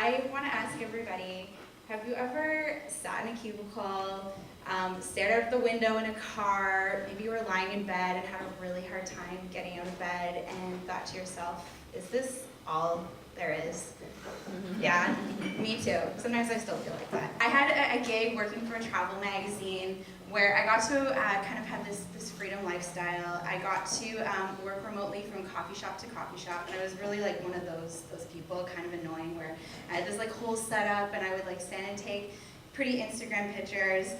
I want to ask everybody, have you ever sat in a cubicle, stared out the window in a car, maybe you were lying in bed and had a really hard time getting out of bed and thought to yourself, is this all there is? Yeah, me too. Sometimes I still feel like that. I had a gig working for a travel magazine where I got to kind of have this freedom lifestyle. I got to work remotely from coffee shop to coffee shop, and I was really like one of those people, kind of annoying, where I had this like whole setup, and I would like stand and take pretty Instagram pictures,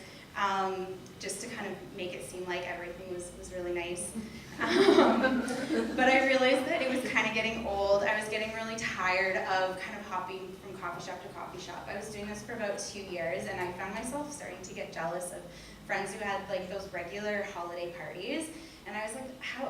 just to kind of make it seem like everything was really nice. But I realized that it was kind of getting old. I was getting really tired of kind of hopping from coffee shop to coffee shop. I was doing this for about 2 years, and I found myself starting to get jealous of friends who had like those regular holiday parties. And I was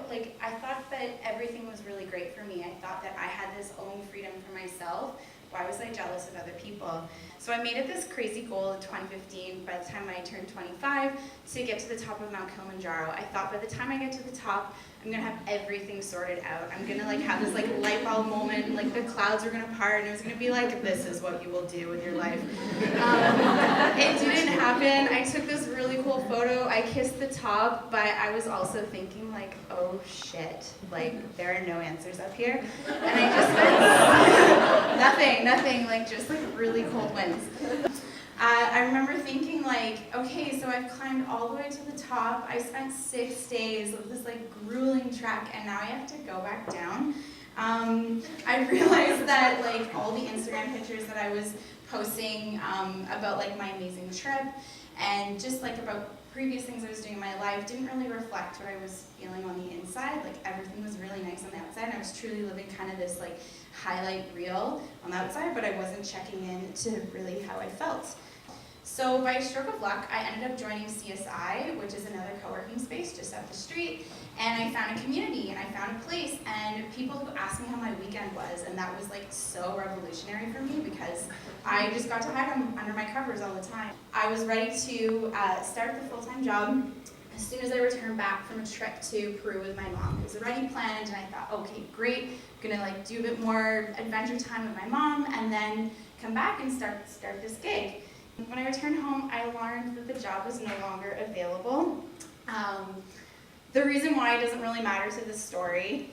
like, I thought that everything was really great for me. I thought that I had this own freedom for myself. Why was I jealous of other people? So I made it this crazy goal in 2015, by the time I turned 25, to get to the top of Mount Kilimanjaro. I thought by the time I get to the top, I'm gonna have everything sorted out. I'm gonna like have this like light bulb moment, like the clouds are gonna part, and it was gonna be like, this is what you will do with your life. It didn't happen. I took this really cool photo. I kissed the top, but I was also thinking like, oh shit, like there are no answers up here. And I just went, nothing, like just like really cold winds. I remember thinking like, okay, so I've climbed all the way to the top. I spent 6 days of this like grueling trek, and now I have to go back down. I realized that like all the Instagram pictures that I was posting about like my amazing trip and just like about previous things I was doing in my life didn't really reflect what I was feeling on the inside. Like everything was really nice on the outside, and I was truly living kind of this like highlight reel on the outside, but I wasn't checking in to really how I felt. So by a stroke of luck, I ended up joining CSI, which is another co-working space just up the street, and I found a community, and I found a place, and people who asked me how my weekend was, and that was like so revolutionary for me because I just got to hide under my covers all the time. I was ready to start the full-time job as soon as I returned back from a trip to Peru with my mom. It was already planned, and I thought, okay, great, I'm gonna like do a bit more adventure time with my mom, and then come back and start this gig. When I returned home, I learned that the job was no longer available. The reason why doesn't really matter to this story,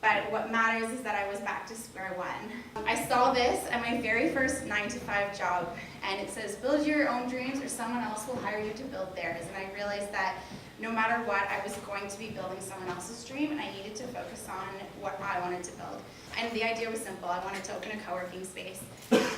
but what matters is that I was back to square one. I saw this at my very first 9-to-5 job, and it says, build your own dreams or someone else will hire you to build theirs. And I realized that no matter what, I was going to be building someone else's dream, and I needed to focus on what I wanted to build. And the idea was simple. I wanted to open a co-working space.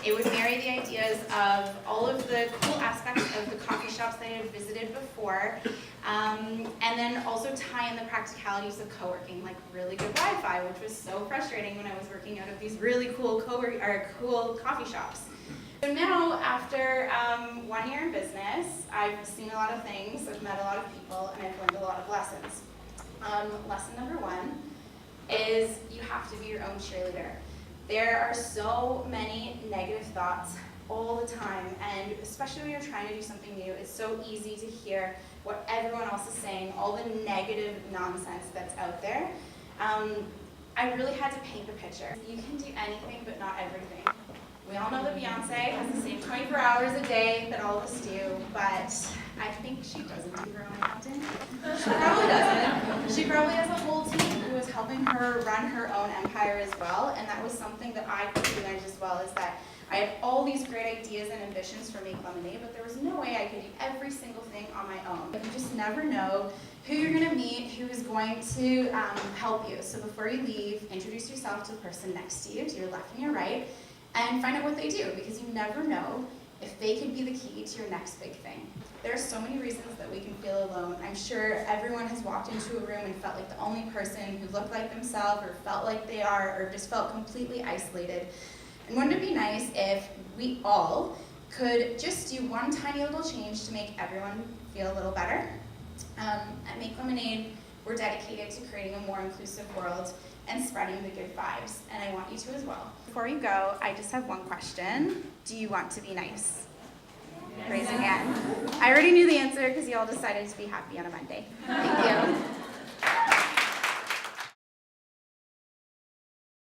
It would marry the ideas of all of the cool aspects of the coffee shops that I had visited before, and then also tie in the practicalities of co-working, like really good Wi-Fi, which was so frustrating when I was working out of these really cool cool coffee shops. So now, after 1 year in business, I've seen a lot of things, I've met a lot of people, and I've learned a lot of lessons. Lesson number 1 is you have to be your own cheerleader. There are so many negative thoughts all the time, and especially when you're trying to do something new, it's so easy to hear what everyone else is saying, all the negative nonsense that's out there. I really had to paint the picture. You can do anything, but not everything. We all know that Beyonce has the same 24 hours a day that all of us do, but I think she doesn't do her own accounting. She probably doesn't. She probably has a whole team who is helping her run her own empire as well, and that was something that I quickly learned as well, is that I had all these great ideas and ambitions for Make Lemonade, but there was no way I could do every single thing on my own. You just never know who you're going to meet, who is going to help you. So before you leave, introduce yourself to the person next to you, to your left and your right, and find out what they do, because you never know if they could be the key to your next big thing. There are so many reasons that we can feel alone. I'm sure everyone has walked into a room and felt like the only person who looked like themselves or felt like they are, or just felt completely isolated. And wouldn't it be nice if we all could just do one tiny little change to make everyone feel a little better? At Make Lemonade, we're dedicated to creating a more inclusive world and spreading the good vibes, and I want you to as well. Before you go, I just have one question. Do you want to be nice? Yes. Raise your hand. I already knew the answer because you all decided to be happy on a Monday. Thank you.